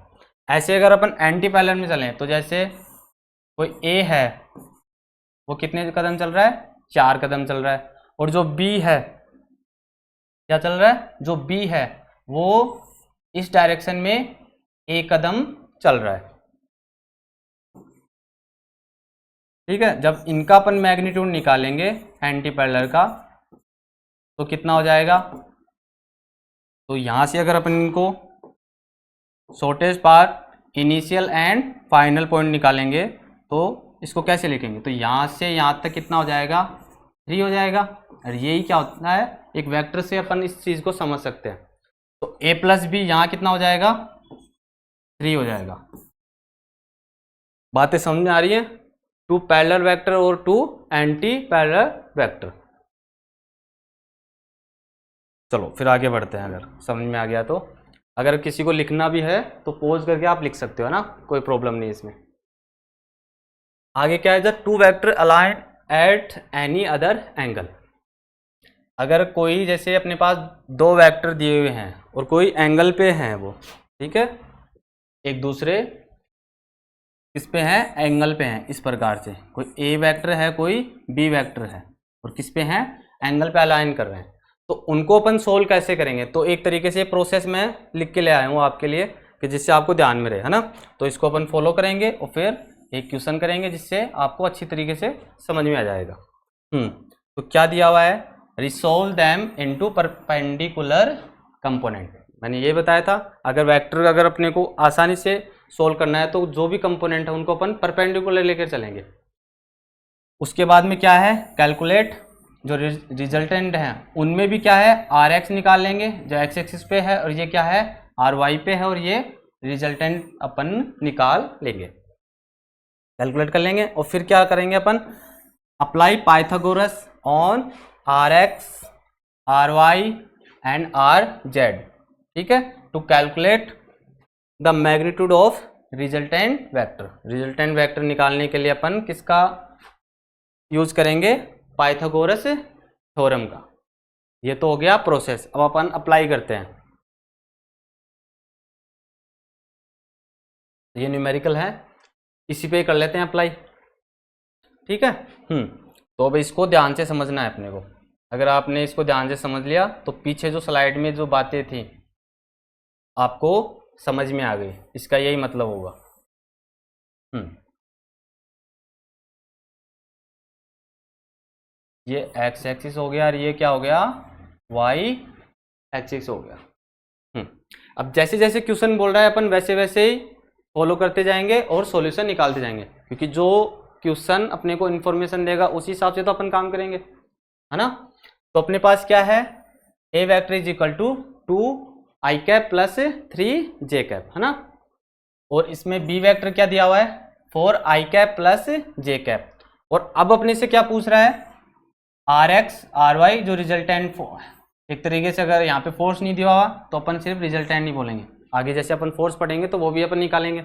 ऐसे अगर अपन एंटी पैरेलल में चलें, तो जैसे कोई ए है वो कितने कदम चल रहा है, 4 कदम चल रहा है, और जो बी है क्या चल रहा है, जो बी है वो इस डायरेक्शन में 1 कदम चल रहा है। ठीक है, जब इनका अपन मैग्नीट्यूड निकालेंगे एंटी पैरेलल का तो कितना हो जाएगा, तो यहां से अगर अपन इनको shortest path, initial and final point निकालेंगे तो इसको कैसे लिखेंगे, तो यहां से यहां तक कितना हो जाएगा, 3 हो जाएगा। और यही क्या होता है, एक वेक्टर से अपन इस चीज को समझ सकते हैं। तो a प्लस बी यहाँ कितना हो जाएगा, 3 हो जाएगा। बातें समझ में आ रही है, 2 पैरेलल वेक्टर और 2 एंटी पैरेलल वेक्टर। चलो फिर आगे बढ़ते हैं, अगर समझ में आ गया तो। अगर किसी को लिखना भी है तो पॉज करके आप लिख सकते हो ना, कोई प्रॉब्लम नहीं इसमें। आगे क्या है, जब 2 vector align at any other angle. अगर कोई जैसे अपने पास 2 वेक्टर दिए हुए हैं और कोई एंगल पे हैं वो, ठीक है, एक दूसरे किस पे हैं, एंगल पे हैं। इस प्रकार से कोई ए वेक्टर है, कोई बी वेक्टर है, और किस पे हैं, एंगल पे अलाइन कर रहे हैं। तो उनको अपन सोल्व कैसे करेंगे, तो एक तरीके से प्रोसेस में लिख के ले आया हूँ आपके लिए कि जिससे आपको ध्यान में रहे, है ना। तो इसको अपन फॉलो करेंगे और फिर एक क्वेश्चन करेंगे जिससे आपको अच्छी तरीके से समझ में आ जाएगा। तो क्या दिया हुआ है, resolve them into perpendicular component. मैंने ये बताया था, अगर वेक्टर अगर अपने को आसानी से सोल्व करना है तो जो भी कंपोनेंट है उनको अपन परपेंडिकुलर लेकर चलेंगे। उसके बाद में क्या है, कैलकुलेट, जो रिजल्टेंट है उनमें भी क्या है, आर एक्स निकाल लेंगे जो एक्स एक्सिस पे है, और ये क्या है, आर वाई पे है, और ये रिजल्टेंट अपन निकाल लेंगे, कैलकुलेट कर लेंगे। और फिर क्या करेंगे अपन, apply Pythagoras on r x, r y and r z. ठीक है, to calculate the magnitude of resultant vector. Resultant vector निकालने के लिए अपन किसका यूज करेंगे, पाइथागोरस थ्योरम का। ये तो हो गया प्रोसेस, अब अपन अप्लाई करते हैं। ये न्यूमेरिकल है, इसी पे कर लेते हैं अप्लाई। ठीक है, तो अब इसको ध्यान से समझना है अपने को। अगर आपने इसको ध्यान से समझ लिया तो पीछे जो स्लाइड में जो बातें थी आपको समझ में आ गई, इसका यही मतलब होगा। ये एक्स एक्सिस हो गया और ये क्या हो गया, वाई एक्सिस हो गया। अब जैसे जैसे क्वेश्चन बोल रहा है अपन वैसे वैसे ही फॉलो करते जाएंगे और सॉल्यूशन निकालते जाएंगे, क्योंकि जो क्वेश्चन अपने को इन्फॉर्मेशन देगा उसी हिसाब से तो अपन काम करेंगे, है ना। तो अपने पास क्या है, a vector is equal to 2 i cap plus 3 j cap, है ना। और इसमें बी वेक्टर क्या दिया हुआ है, 4 आई कैप प्लस जे कैप। और अब अपने से क्या पूछ रहा है, आर एक्स आर वाई जो रिजल्टेंट। एक तरीके से अगर यहाँ पे फोर्स नहीं दिया हुआ तो अपन सिर्फ रिजल्टेंट नहीं बोलेंगे, आगे जैसे अपन फोर्स पढ़ेंगे तो वो भी अपन निकालेंगे।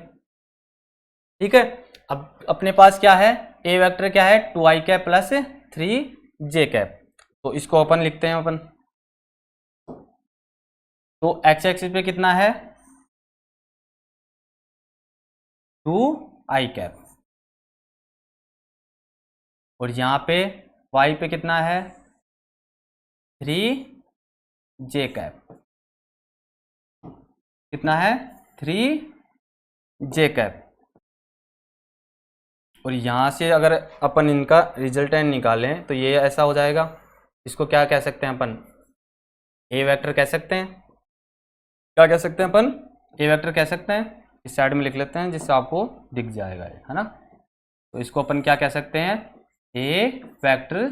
ठीक है, अब अपने पास क्या है, ए वेक्टर क्या है, 2 i cap plus 3 j cap. तो इसको अपन लिखते हैं अपन। तो एक्स एक्सिस पे कितना है, 2 आई कैप, और यहाँ पे वाई पे कितना है, 3 जे कैप। कितना है, 3 जे कैप। और यहाँ से अगर अपन इनका रिजल्टेंट निकालें तो ये ऐसा हो जाएगा। इसको क्या कह सकते हैं अपन, ए वेक्टर कह सकते हैं। क्या कह सकते हैं अपन, ए वेक्टर कह सकते हैं। इस साइड में लिख लेते हैं जिससे आपको दिख जाएगा ये, है ना। तो इसको अपन क्या कह सकते हैं, ए वेक्टर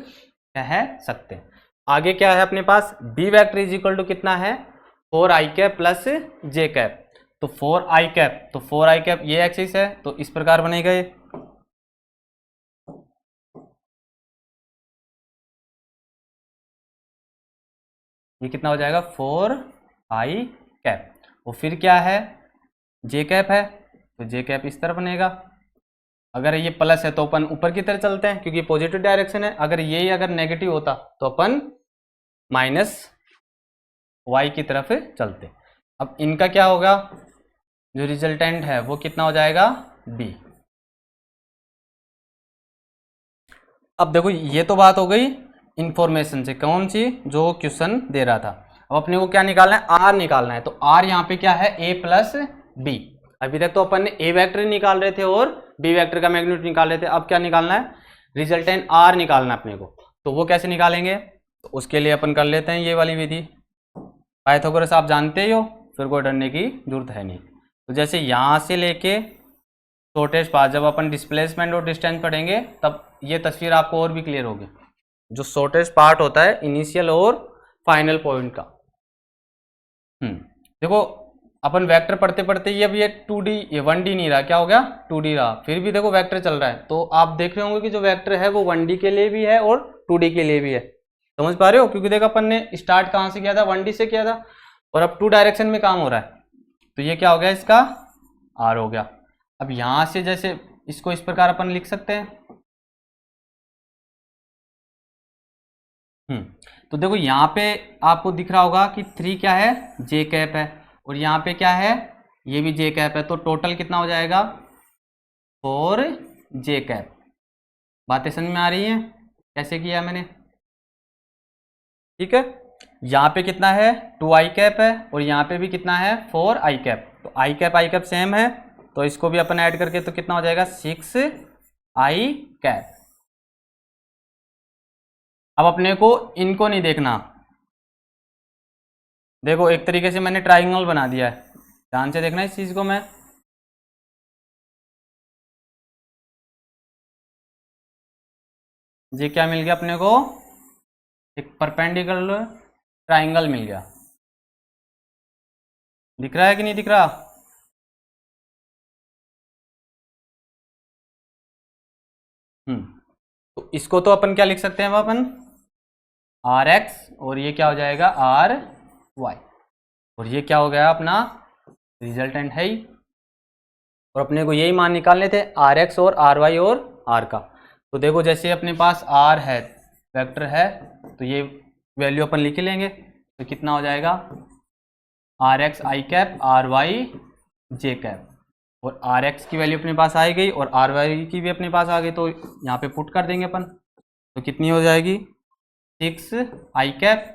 कह सकते हैं। आगे क्या है अपने पास, b vector is equal to कितना है, 4i cap plus j cap. तो 4i कैप, तो 4i कैप ये एक्सिस है तो इस प्रकार बनेगा ये कितना हो जाएगा 4i कैप। और फिर क्या है, जे कैप है तो जे कैप इस तरह बनेगा। अगर ये प्लस है तो अपन ऊपर की तरफ चलते हैं क्योंकि पॉजिटिव डायरेक्शन है। अगर ये अगर नेगेटिव होता तो अपन माइनस वाई की तरफ चलते। अब इनका क्या होगा, जो रिजल्टेंट है वो कितना हो जाएगा, बी। अब देखो ये तो बात हो गई इंफॉर्मेशन से, कौन सी, जो क्वेश्चन दे रहा था। अब अपने को क्या निकालना है, आर निकालना है। तो आर यहाँ पे क्या है, ए प्लस बी। अभी तक तो अपन ने ए वेक्टर निकाल रहे थे और बी वेक्टर का मैग्नीट्यूड निकाल रहे थे। अब क्या निकालना है, रिजल्टेंट आर निकालना है अपने को। तो वो कैसे निकालेंगे, तो उसके लिए अपन कर लेते हैं ये वाली विधि। पाइथागोरस आप जानते ही हो, फिर कोई डरने की जरूरत है नहीं। तो जैसे यहाँ से लेके शॉर्टेस्ट पाथ, जब अपन डिस्प्लेसमेंट और डिस्टेंस पढ़ेंगे तब ये तस्वीर आपको और भी क्लियर होगी। जो शॉर्टेस्ट पार्ट होता है इनिशियल और फाइनल पॉइंट का। देखो अपन वेक्टर पढ़ते पढ़ते ये अब ये 2D, ये 1D नहीं रहा, क्या हो गया 2D रहा। फिर भी देखो वेक्टर चल रहा है। तो आप देख रहे होंगे कि जो वेक्टर है वो 1D के लिए भी है और 2D के लिए भी है। समझ पा रहे हो, क्योंकि देखो अपन ने स्टार्ट कहाँ से किया था, 1D से किया था और अब 2 डायरेक्शन में काम हो रहा है। तो ये क्या हो गया, इसका R हो गया। अब यहां से जैसे इसको इस प्रकार अपन लिख सकते हैं। तो देखो यहाँ पे आपको दिख रहा होगा कि 3 क्या है, जे कैप है, और यहाँ पे क्या है, ये भी जे कैप है। तो टोटल कितना हो जाएगा 4 जे कैप। बातें समझ में आ रही हैं कैसे किया मैंने, ठीक है। यहाँ पे कितना है 2i कैप है और यहाँ पे भी कितना है 4i कैप। तो आई कैप सेम है तो इसको भी अपन ऐड करके तो कितना हो जाएगा 6i कैप। अब अपने को इनको नहीं देखना, देखो एक तरीके से मैंने ट्राइंगल बना दिया है, ध्यान से देखना इस चीज को। मैं ये क्या मिल गया अपने को, एक परपेंडिकुलर ट्राइंगल मिल गया। दिख रहा है कि नहीं दिख रहा, तो इसको तो अपन क्या लिख सकते हैं, अपन आर एक्स और ये क्या हो जाएगा आर वाई, और ये क्या हो गया अपना रिजल्टेंट है ही। और अपने को यही मान निकालने थे आर एक्स और आर वाई और आर का। तो देखो जैसे अपने पास आर है, वेक्टर है, तो ये वैल्यू अपन लिख लेंगे। तो कितना हो जाएगा आर एक्स आई कैप आर वाई जे कैप, और आर एक्स की वैल्यू अपने पास आ गई और आर वाई की भी अपने पास आ गई। तो यहाँ पे पुट कर देंगे अपन, तो कितनी हो जाएगी 6 आई कैप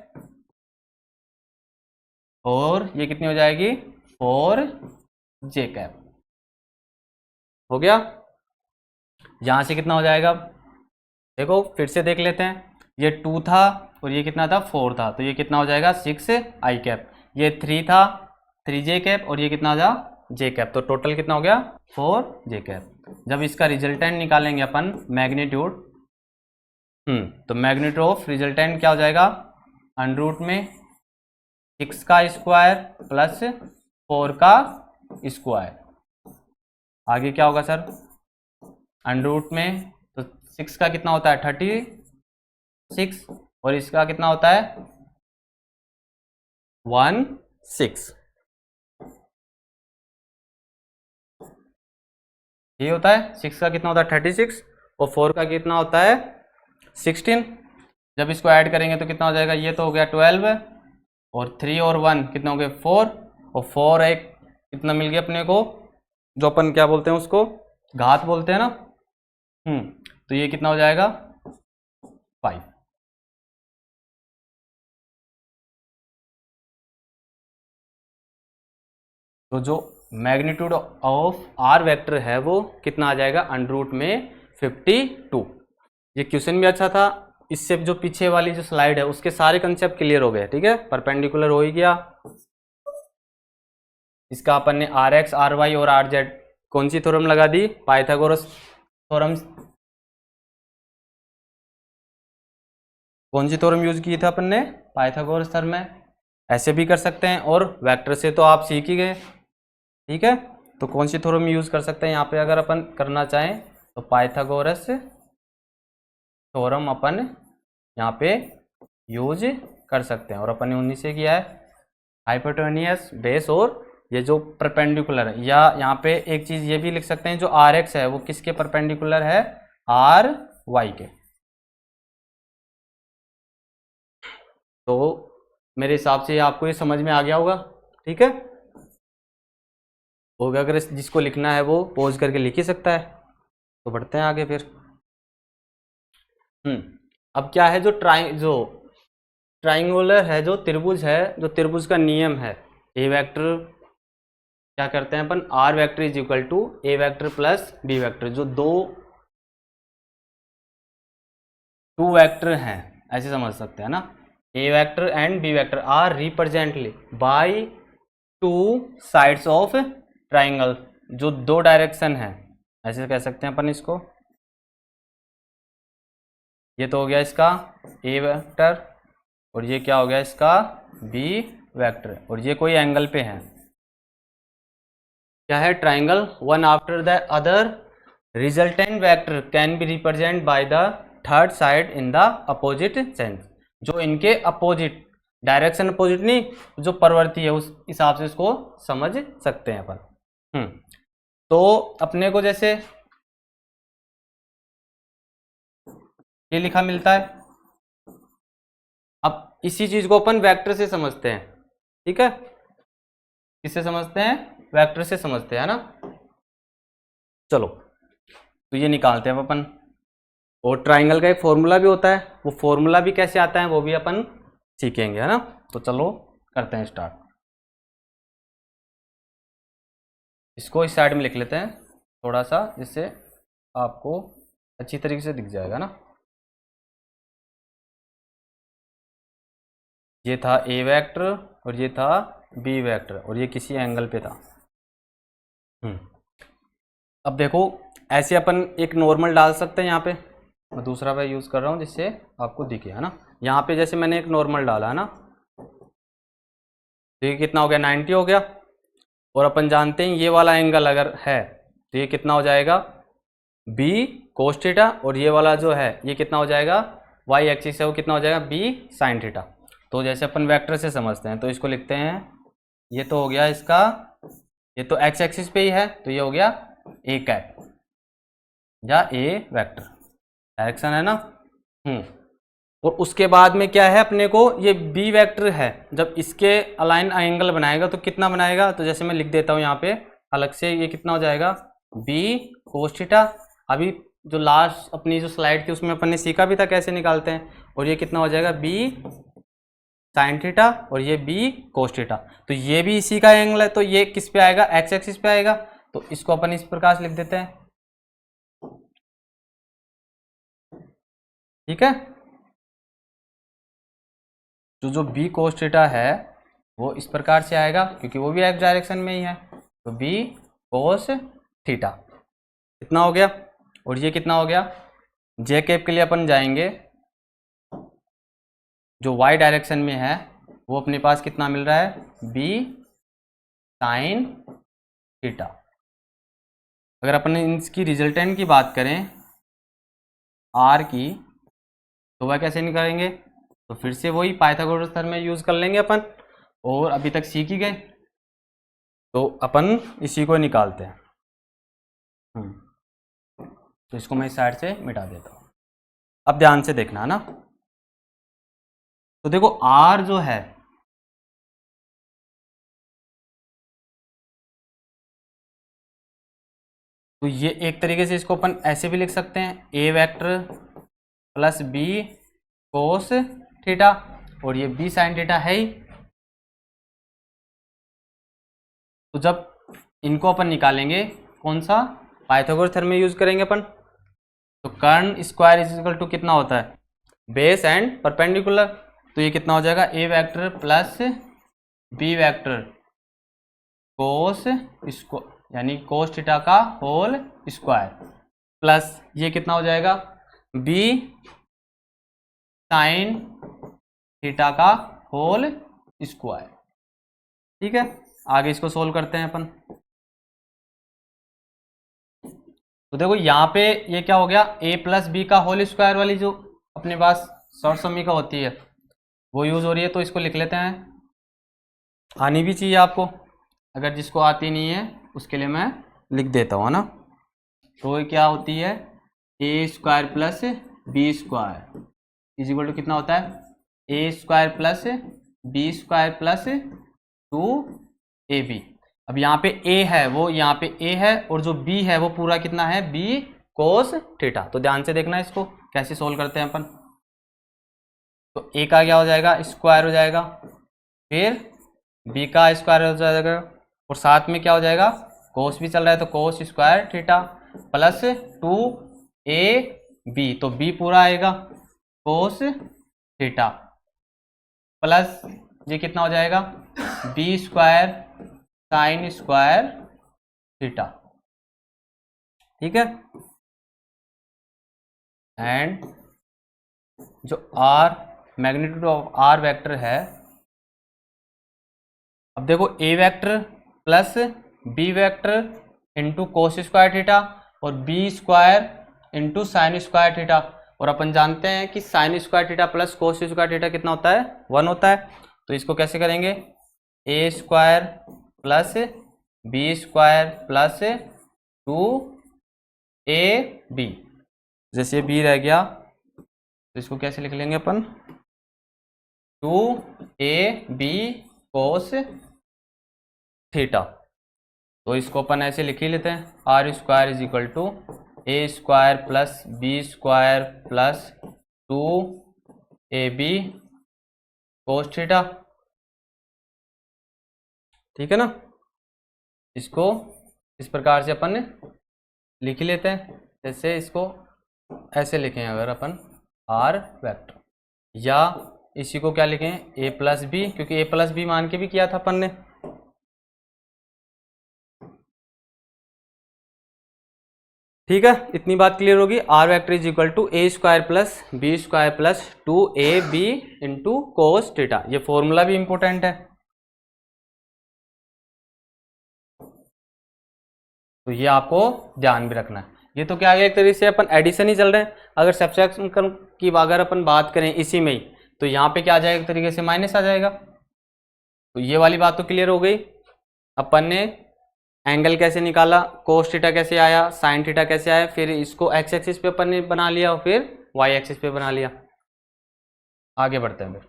और ये कितनी हो जाएगी 4 जे कैप। हो गया। यहां से कितना हो जाएगा, देखो फिर से देख लेते हैं। ये 2 था और ये कितना था 4 था, तो ये कितना हो जाएगा 6 आई कैप। ये 3 था 3 जे कैप और ये कितना था जे कैप। तो टोटल कितना हो गया 4 जे कैप। जब इसका रिजल्टेंट निकालेंगे अपन मैग्नीट्यूड, तो मैग्नीट्यूड ऑफ रिजल्टेंट क्या हो जाएगा, अंडर रूट में 6 का स्क्वायर प्लस 4 का स्क्वायर। आगे क्या होगा सर, अंडर रूट में तो 6 का कितना होता है 36 और इसका कितना होता है 16। ये होता है 6 का कितना होता है 36 और 4 का कितना होता है 16। जब इसको ऐड करेंगे तो कितना हो जाएगा, ये तो हो गया 12 और 3 और 1 कितना हो गया 4 और 4 एक कितना मिल गया अपने को, जो अपन क्या बोलते हैं उसको घात बोलते हैं ना। तो ये कितना हो जाएगा 5। तो जो मैग्नीट्यूड ऑफ आर वेक्टर है वो कितना आ जाएगा अंडर रूट में 52। ये क्वेश्चन भी अच्छा था, इससे जो पीछे वाली जो स्लाइड है उसके सारे कंसेप्ट क्लियर हो गए। ठीक है, परपेंडिकुलर हो ही गया। इसका अपन ने आर एक्स आर वाई और आर जेड कौन सी थ्योरम लगा दी, पाइथागोरस थ्योरम। कौन सी थ्योरम यूज की था अपन ने, पाइथागोरस थ्योरम में। ऐसे भी कर सकते हैं, और वेक्टर से तो आप सीख ही गए। ठीक है, तो कौन सी थ्योरम यूज कर सकते हैं यहाँ पे अगर अपन करना चाहें तो पाइथागोरस थ्योरम अपन यहाँ पे यूज कर सकते हैं। और अपन ने 19 से किया है हाइपोटेन्यूस बेस, और ये जो परपेंडिकुलर है, या यहाँ पे एक चीज ये भी लिख सकते हैं, जो आर एक्स है वो किसके परपेंडिकुलर है, आर वाई के। तो मेरे हिसाब से आपको ये समझ में आ गया होगा। ठीक है, और अगर जिसको लिखना है वो पॉज करके लिख ही सकता है। तो बढ़ते हैं आगे फिर। अब क्या है, जो ट्राइंगुलर है, जो त्रिभुज है, जो त्रिभुज का नियम है, ए वेक्टर क्या करते हैं अपन, r vector is equal to a vector plus b vector. जो टू वेक्टर हैं ऐसे समझ सकते हैं ना, a vector and b vector are represented by two sides of triangle. जो दो डायरेक्शन है ऐसे कह सकते हैं अपन इसको। ये तो हो गया इसका ए वेक्टर, और ये क्या हो गया इसका बी वेक्टर, और ये कोई एंगल पे है। क्या है, triangle one after the other resultant vector can be represent by the third side in the opposite sense. जो इनके अपोजिट, डायरेक्शन अपोजिट नहीं, जो प्रवृत्ति है उस हिसाब से इसको समझ सकते हैं अपन। तो अपने को जैसे ये लिखा मिलता है, अब इसी चीज को अपन वेक्टर से समझते हैं। ठीक है, किससे समझते हैं, वेक्टर से समझते हैं ना। चलो तो ये निकालते हैं अपन, और ट्राइंगल का एक फॉर्मूला भी होता है, वो फॉर्मूला भी कैसे आता है वो भी अपन सीखेंगे, है ना। तो चलो करते हैं स्टार्ट। इसको इस साइड में लिख लेते हैं थोड़ा सा, जिससे आपको अच्छी तरीके से दिख जाएगा ना। ये था ए वेक्टर और ये था बी वेक्टर, और ये किसी एंगल पे था। अब देखो ऐसे अपन एक नॉर्मल डाल सकते हैं यहाँ पे, मैं दूसरा वे यूज़ कर रहा हूँ जिससे आपको दिखे, है ना। यहाँ पे जैसे मैंने एक नॉर्मल डाला है ना, तो ये कितना हो गया, 90 हो गया। और अपन जानते हैं ये वाला एंगल अगर है तो ये कितना हो जाएगा, बी कोस थीटा, और ये वाला जो है ये कितना हो जाएगा, वाई एक्सिस है वो कितना हो जाएगा, बी साइन थीटा। तो जैसे अपन वेक्टर से समझते हैं तो इसको लिखते हैं, ये तो हो गया इसका, ये तो एक्स एक्सिस पे ही है तो ये हो गया ए कैप या ए वेक्टर, डायरेक्शन है ना। और उसके बाद में क्या है, अपने को ये बी वेक्टर है, जब इसके अलाइन एंगल बनाएगा तो कितना बनाएगा, तो जैसे मैं लिख देता हूँ यहाँ पे अलग से, ये कितना हो जाएगा, बी कोस थीटा। अभी जो लास्ट अपनी जो स्लाइड थी उसमें अपन ने सीखा भी था कैसे निकालते हैं, और ये कितना हो जाएगा, बी साइन थीटा, और ये बी कोस थीटा। तो ये भी इसी का एंगल है, तो ये किस पे आएगा, एक्स एक्सिस पे आएगा। तो इसको अपन इस प्रकार से लिख देते हैं। ठीक है, जो बी कोस थीटा है वो इस प्रकार से आएगा, क्योंकि वो भी एक्स डायरेक्शन में ही है। तो बी कोस थीटा कितना हो गया, और ये कितना हो गया, जे कैप के लिए अपन जाएंगे, जो वाई डायरेक्शन में है वो अपने पास कितना मिल रहा है, बी साइन थीटा। अगर अपन इसकी रिजल्टेंट की बात करें आर की, तो वह कैसे निकालेंगे, तो फिर से वही पाइथागोरस थ्योरम में यूज कर लेंगे अपन, और अभी तक सीख ही गए तो अपन इसी को निकालते हैं। तो इसको मैं इस साइड से मिटा देता हूँ। अब ध्यान से देखना है ना, तो देखो आर जो है, तो ये एक तरीके से इसको अपन ऐसे भी लिख सकते हैं, a vector plus b cos theta, और ये बी साइन थीटा है ही। तो जब इनको अपन निकालेंगे कौन सा, पाइथागोरस थ्योरम में यूज करेंगे अपन। तो कर्ण स्क्वायर इज इक्वल टू कितना होता है, बेस एंड परपेंडिकुलर। तो ये कितना हो जाएगा, a vector plus b vector कोस इसको यानी कोस थीटा का होल स्क्वायर, प्लस ये कितना हो जाएगा, बी साइन थीटा का होल स्क्वायर। ठीक है, आगे इसको सोल्व करते हैं अपन। तो देखो यहाँ पे ये क्या हो गया, a प्लस बी का होल स्क्वायर वाली जो अपने पास शॉर्ट समीकरण होती है वो यूज हो रही है। तो इसको लिख लेते हैं, आनी भी चाहिए आपको, अगर जिसको आती नहीं है उसके लिए मैं लिख देता हूँ, है ना। तो ये क्या होती है, a square plus B square is equal to कितना होता है, a square plus B square plus 2ab। अब यहाँ पे a है वो यहाँ पे a है, और जो b है वो पूरा कितना है, b कोस थीटा। तो ध्यान से देखना इसको कैसे सोल्व करते हैं अपन। तो a का क्या हो जाएगा, स्क्वायर हो जाएगा, फिर b का स्क्वायर हो जाएगा, और साथ में क्या हो जाएगा, कोस भी चल रहा है तो कोस स्क्वायर थीटा प्लस 2ab। तो b पूरा आएगा कोस थीटा प्लस ये कितना हो जाएगा, B square sine square theta. ठीक है, एंड जो r magnitude of r vector है, अब देखो a vector plus b vector into cos square theta और b square into sine square theta. और अपन जानते हैं कि sine square theta plus cos square theta कितना होता है, 1 होता है। तो इसको कैसे करेंगे, a square plus B square plus 2ab। जैसे b रह गया तो इसको कैसे लिख लेंगे अपन, 2ab कोस थीटा। तो इसको अपन ऐसे लिख ही लेते हैं, R square is equal to A square plus B square plus 2ab cos theta. ठीक है ना, इसको इस प्रकार से अपन लिख ही लेते हैं। जैसे इसको ऐसे लिखें अगर अपन आर वेक्टर, या इसी को क्या लिखें, a प्लस बी, क्योंकि a प्लस बी मान के भी किया था अपन ने। ठीक है, इतनी बात क्लियर होगी। R vector is equal to A square plus B square plus 2ab into cos theta. ये फॉर्मूला भी इंपॉर्टेंट है, तो ये आपको ध्यान भी रखना है। ये तो क्या है, एक तरीके से अपन एडिशन ही चल रहे हैं। अगर सब्ट्रैक्शन की अगर अपन बात करें इसी में ही, तो यहाँ पे क्या आ जाएगा, एक तरीके से माइनस आ जाएगा। तो ये वाली बात तो क्लियर हो गई। अपन ने एंगल कैसे निकाला, कोस थीटा कैसे आया, साइन थीटा कैसे आया, फिर इसको एक्स एक्सिस पे अपन ने बना लिया और फिर वाई एक्सिस पे बना लिया। आगे बढ़ते हैं फिर।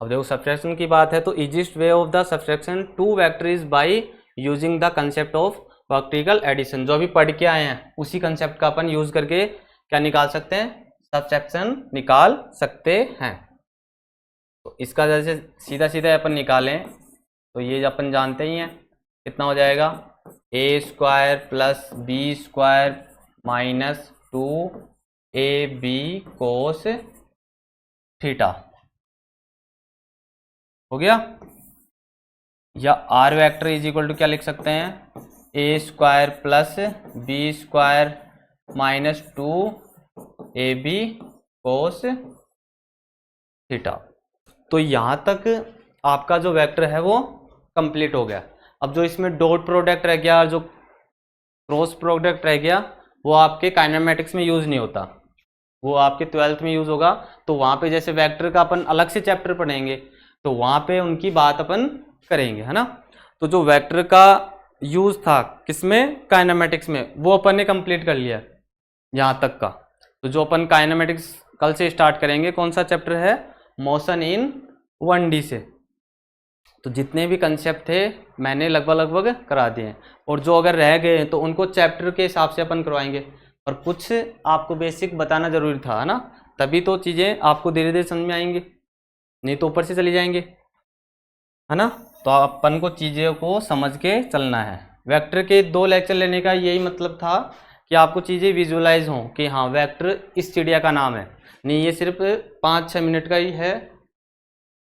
अब देखो सब्ट्रैक्शन की बात है, तो easiest way of the subtraction to vector is by using the concept of vertical addition. जो अभी पढ़ के आए हैं उसी कंसेप्ट का अपन यूज करके क्या निकाल सकते हैं, सब्ट्रैक्शन निकाल सकते हैं। तो इसका जैसे सीधा सीधा अपन निकालें तो ये अपन जानते ही हैं, कितना हो जाएगा, a square plus B square minus 2ab cos theta हो गया। या r vector is equal to क्या लिख सकते हैं, a square plus B square minus 2ab cos theta. तो यहाँ तक आपका जो वेक्टर है वो कंप्लीट हो गया। अब जो इसमें डॉट प्रोडक्ट रह गया, जो क्रॉस प्रोडक्ट रह गया, वो आपके काइनेमेटिक्स में यूज नहीं होता, वो आपके 12th में यूज होगा। तो वहाँ पे जैसे वेक्टर का अपन अलग से चैप्टर पढ़ेंगे तो वहाँ पे उनकी बात अपन करेंगे, है ना। तो जो वेक्टर का यूज था किसमें, काइनेमेटिक्स में, वो अपन ने कंप्लीट कर लिया यहाँ तक का। तो जो अपन काइनेमेटिक्स कल से स्टार्ट करेंगे, कौन सा चैप्टर है, मोशन इन 1D से। तो जितने भी कंसेप्ट थे मैंने लगभग करा दिए हैं, और जो अगर रह गए तो उनको चैप्टर के हिसाब से अपन करवाएंगे। और कुछ आपको बेसिक बताना जरूरी था, है ना। तभी तो चीज़ें आपको धीरे धीरे समझ में आएंगी, नहीं तो ऊपर से चली जाएंगे, है ना। तो अपन को चीज़ों को समझ के चलना है। वेक्टर के 2 लेक्चर लेने का यही मतलब था कि आपको चीज़ें विजुलाइज हों कि हाँ वेक्टर इस चिड़िया का नाम है, नहीं ये सिर्फ 5-6 मिनट का ही है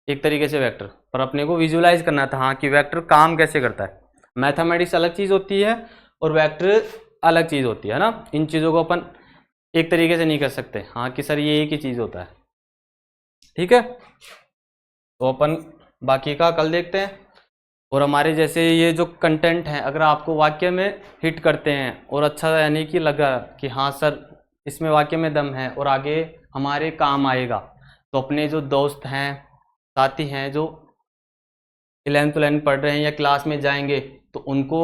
एक तरीके से वेक्टर, पर अपने को विजुलाइज करना था हाँ कि वेक्टर काम कैसे करता है। मैथमेटिक्स अलग चीज़ होती है और वेक्टर अलग चीज़ होती है ना। इन चीज़ों को अपन एक तरीके से नहीं कर सकते हाँ कि सर ये एक ही चीज़ होता है, ठीक है। तो अपन बाकी का कल देखते हैं। और हमारे जैसे ये जो कंटेंट है अगर आपको वाक्य में हिट करते हैं और अच्छा यानी कि लगा कि हाँ सर इसमें वाक्य में दम है और आगे हमारे काम आएगा, तो अपने जो दोस्त हैं साथी हैं जो 11th पढ़ रहे हैं या क्लास में जाएंगे तो उनको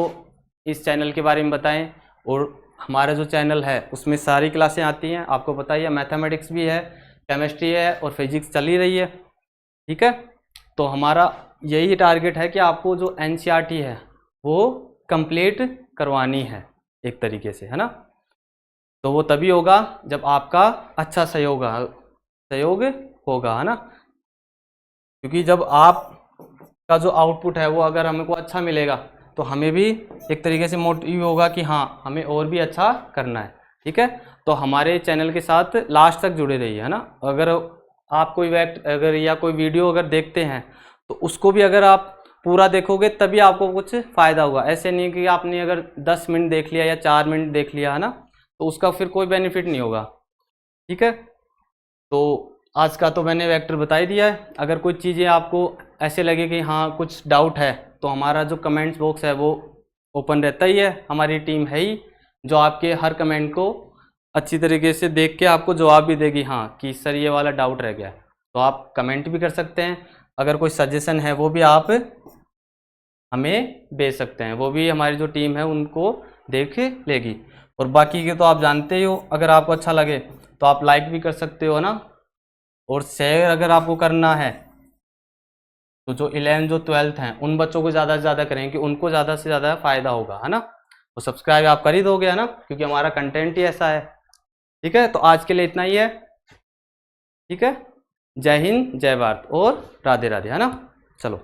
इस चैनल के बारे में बताएं। और हमारा जो चैनल है उसमें सारी क्लासें आती हैं, आपको पता ही है, मैथमेटिक्स भी है, केमिस्ट्री है और फिजिक्स चल ही रही है, ठीक है। तो हमारा यही टारगेट है कि आपको जो NCERT है वो कंप्लीट करवानी है एक तरीके से, है ना। तो वो तभी होगा जब आपका अच्छा सहयोग होगा, है ना। क्योंकि जब आप का जो आउटपुट है वो अगर हमको अच्छा मिलेगा तो हमें भी एक तरीके से मोटिव होगा कि हाँ हमें और भी अच्छा करना है, ठीक है। तो हमारे चैनल के साथ लास्ट तक जुड़े रहिए, है ना। अगर आप कोई अगर या कोई वीडियो अगर देखते हैं तो उसको भी अगर आप पूरा देखोगे तभी आपको कुछ फ़ायदा होगा। ऐसे नहीं कि आपने अगर 10 मिनट देख लिया या 4 मिनट देख लिया, है ना, तो उसका फिर कोई बेनिफिट नहीं होगा, ठीक है। तो आज का तो मैंने वेक्टर बता ही दिया है। अगर कोई चीज़ें आपको ऐसे लगे कि हाँ कुछ डाउट है तो हमारा जो कमेंट्स बॉक्स है वो ओपन रहता ही है, हमारी टीम है ही जो आपके हर कमेंट को अच्छी तरीके से देख के आपको जवाब भी देगी हाँ कि सर ये वाला डाउट रह गया। तो आप कमेंट भी कर सकते हैं, अगर कोई सजेशन है वो भी आप हमें भेज सकते हैं, वो भी हमारी जो टीम है उनको देख लेगी। और बाकी के तो आप जानते ही हो, अगर आपको अच्छा लगे तो आप लाइक भी कर सकते हो ना, और शेयर अगर आपको करना है तो जो 11 जो 12th हैं उन बच्चों को ज़्यादा से ज़्यादा करें कि उनको ज़्यादा से ज़्यादा फ़ायदा होगा, है ना। तो सब्सक्राइब आप कर ही दोगे, है ना, क्योंकि हमारा कंटेंट ही ऐसा है, ठीक है। तो आज के लिए इतना ही है, ठीक है। जय हिंद, जय भारत और राधे राधे, है ना। चलो।